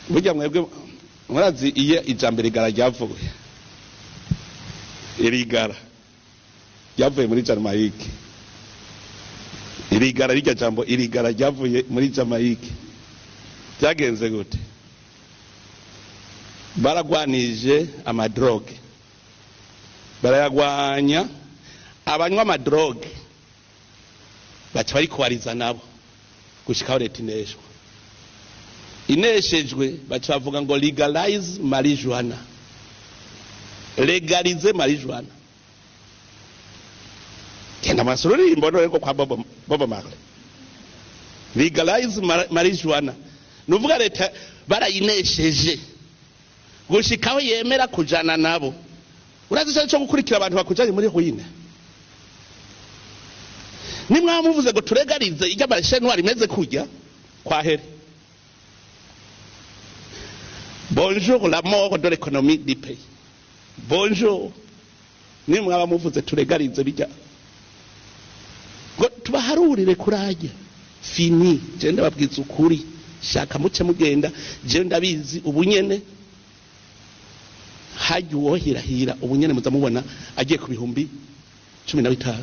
burya mwebwe murazi iyo ijambo rigara ryavuye irigara ryavuye muri Jamaika irigara rijya jambo irigara ryavuye muri Jamaika byagenze gute baragwanije amadroge barayagwanya abanywa amadroge baca bari kuwariza nabo gushikaho leta ineshwa ineshejwe baca bavuga ngo legalize marijuana legalize marijuana kenda masururi imbono reko kwa Bobo Marley legalize marijuana nuvuga leta barayinesheje gushikaho yemera kujana nabo urazi cyo gukurikira abantu bakujanye muri ruine nimwamuvuze ngo turegarize ijya marché noir imeze kujya kwa here. Bonjour la mort de l'économie du pays. Bonjour. Nimwamuvuze turegarize bijya ngo tubaharurire kurajya fini je ndababwiza ukuri shaka muce mugenda je ndabizi ubunyene hajya uwohirahira ubunyene muza mubona agiye ku bihumbi 15.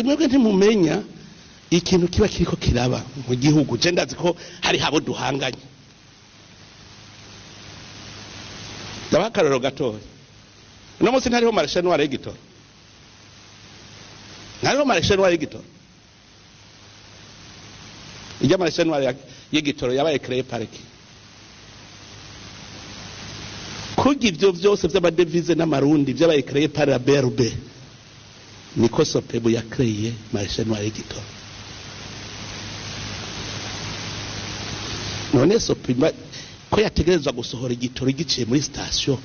Mwebwe ntimumenya ikintu kiba kiriko kiraba mu gihugu je ndazi ko hari habo duhanganye. Ndabakaroro gatoya no munsi ntariho marché noir y'igitoro ntariho marché noir y'igitoro ijya marché noir y'igitoro yabaye créé pariki kugira ivyo vyose vy'abadevize n'amarundi vyabaye créé par la BRB. Niko SOPEBU ya créé marché noir y'igitoro. None SOPEBU ko yategerezwa gusohora igitoro giciye muri station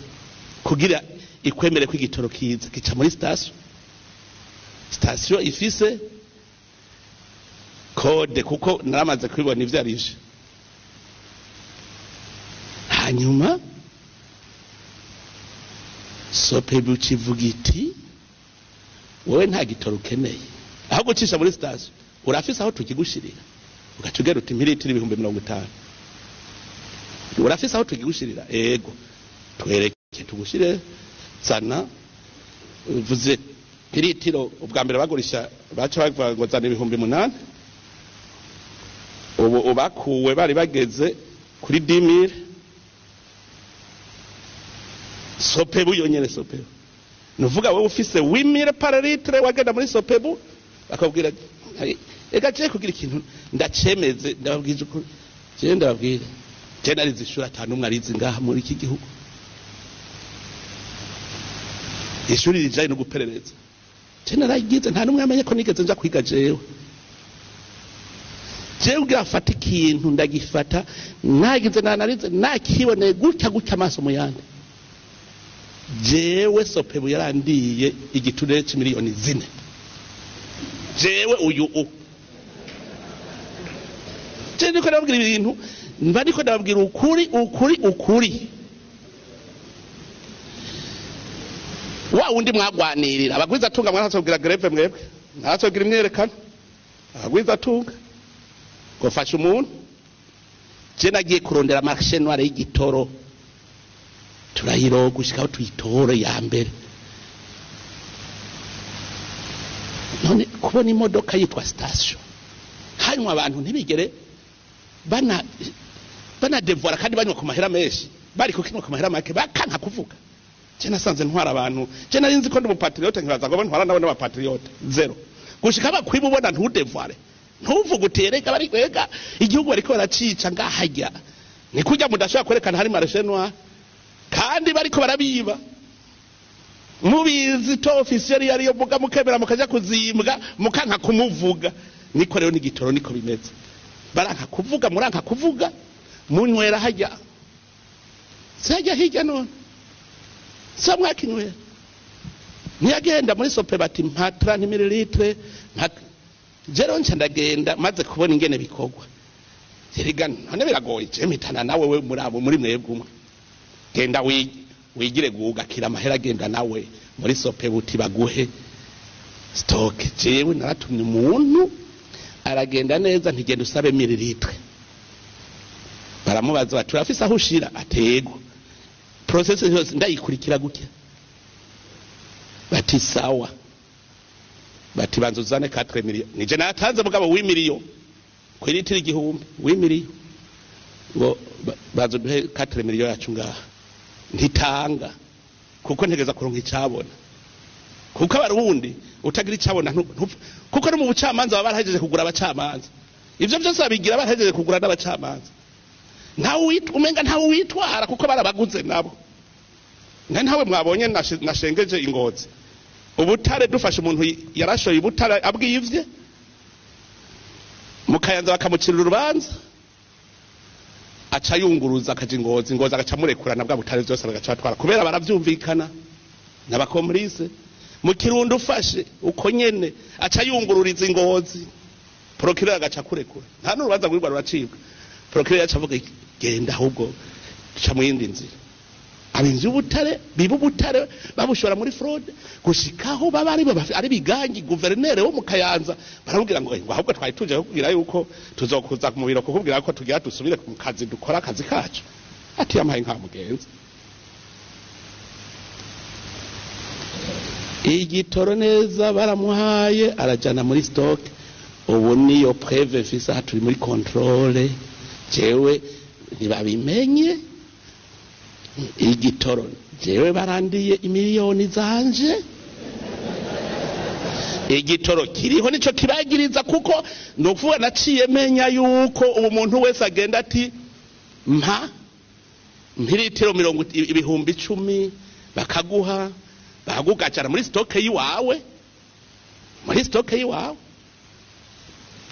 kugira ikwemere ko igitoro kiza gica muri station ifise code kuko naramaze kwibona ivyo arije. Hanyuma SOPEBU kivuga iti wowe nta gitoro ukeneye aho gucisha muri station urafise aho tukigushirira ugacugera uti mililitiro 50. Urafise aho tukigushirira ego twereke tugushire sana vuze mililitiro ubwa mbere bagurisha baca bavuga ngo zana 8,000 ubu ubakuwe bari bageze kuri 10,000. SOPEBU yonyene SOPEBU nuvuga wowe ufise 8,000 par litre wagenda muri SOPEBU akabwira ega je kugira ikintu ndacemeze ndababwije ko je ndababwira je narizi ishuri atanumwe arizi ngaha muri iki gihugu ishuri rijaye no guperereza je naragize nta numwe amenye ko nigeze nja kwiga jewe ugira afata ikintu ndagifata nagize nanarize nakibone gutya amaso mu yandi jewe SOPEBU yarandiye igiturere c'imiliyoni 4 jewe uyu je ndiko ndababwira ibintu ndiko ndababwira ukuri wa undi mwagwanirira abagwiza tunga mwaratsobwira greve mwebwe naratsobwira imyerekano abagwiza tunga gofasha umuntu je nagiye kurondera marché noir y'igitoro turayiroga gushikaho tuyitore ya mbere. None kubona imodoka yitwa station hanyuma abantu ntibigere bana devoir kandi banywa ku mahera menshi bari kukinwa ku mahera make bakanka kuvuga. Je nasanze ntwara abantu je nari nzi ko ndi mu patriote nkibaza ngo ntwara nabo n'aba patriote zero gushika bakwibubona ntudevoir ntuvuga utereka bari kwega igihugu bariko baracica ngahajya ni kujya mudashaka kwerekana hari marché noir kandi bariko barabiba mubizi to officiel yari yo vuga mukebera mukaja kuzimbwa mukanka kumuvuga niko rero n'igitoro niko bimeze baranka kuvuga muranka kuvuga munywera hajya sajya hijya none samwa kinywera niyagenda muri SOPEBU ati mpa 30 ml jero nca ndagenda maze kubona ingene bikogwa ziriga none biragoye je mitana nawe we murabo muri mwebwe umwe genda wigire gugakira amahera genda nawe muri SOPEBU tibaguhe stock jewe naratumye umuntu aragenda neza ntigenda usabe mililitre baramubaza bati urafise aho ushira atego process yose ndayikurikira gutya bati sawa bati banzuzane 4 million nije natanze mugabo w'imiliyo kwiritira igihumbi w'imiliyo ngo bazoduhe 4 million yacu ngaha ntitanga kuko ntegeza kuronka icabona kuko abarundi utagira icabona kuko no mu bucamanza baba barahejeje kugura abacamanza ivyo byose babigira barahejeje kugura n'abacamanza umenga ntawe witwara kuko barabaguze nabo ntawe mwabonye nashengeje ingozi ubutare dufashe umuntu yarashoye ubutare abwivye mukayanza bakamucirira urubanza aca yunguruza akaja ingozi agaca murekurana bwa butare byose bagaca batwara kubera baravyumvikana n'abakomplice mu kirundo ufashe uko nyene aca yungururiza ingozi procureur agaca kurekura nta n'urubanza rwirwa ruracibwa procureur yaca avuga genda ahubwo ca mu yindi nzira abinzi ubutare biba ubutare babushora muri fraude gushikaho baba ari bigangi guverinere wo mu Kayanza baramubwira ngo ahubwo twari tuje kubwira yuko tuzokuza mu biro kukubwira ko tugira dusubire mu kazi dukora akazi kacu ati yamaye nka mugenzi igitoro neza baramuhaye arajana muri stock ubu niyo preve fisa turi muri controle jewe ntibabimenye igitoro jewe barandiye imiliyoni zanje igitoro kiriho nico kibagiriza kuko nokuvuga naciye menya yuko ubu muntu wese agenda ati mpiritiro 10,000 bakaguha bagugacana muri stock yiwawe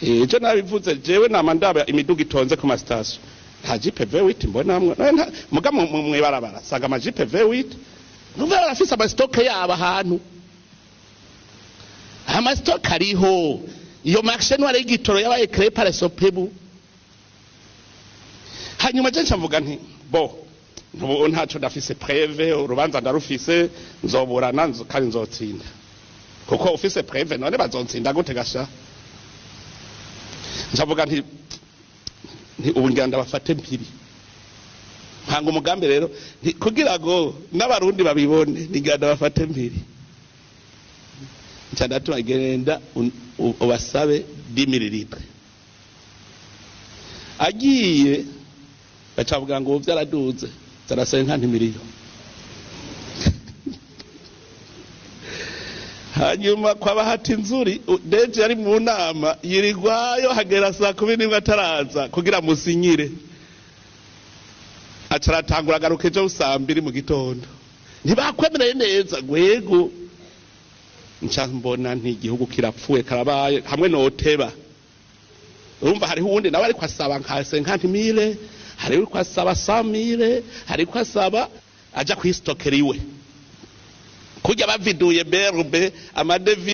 ejo nabivuze jewe namandaba imiduga itonze ku ma station nta GPV witi mbonamwe muga mwe barabara saga ama GPV witi numva barafise ama stock yaba ahantu ama stock ariho iyo marché noir y'igitoro yabaye créé par SOPEBU hanyuma je ncamvuga nti ubu ntaco ndafise preve urubanza ndarufise nzoburana kandi nzotsinda kuko ufise preve none bazotsinda gute gasha ncavuga nti ubu nganda bafate mpiri mpanga umugambi rero kugira ngo n'abarundi babibone niganda bafate mpiri cyane atugenda ubasabe 10 ml agiye bacavuga ngo byaraduze zarasaye nka ntimiriyo hanyuma kwa bahati nzuri deje yari mu nama yirigwayo hagera saa 10 ataraza kugira musinyire acaratangura garuke cyo saa 2 mu gitondo ntibakwemereye neza gwego nca mbona nti igihugu kirapfuye karabaye hamwe noteba urumva hari uwundi nawe ari kwasaba nka 50,000 hari kwasaba 100,000 hari kwasaba aja kwistokeriwe kujya baviduye BRB amadevi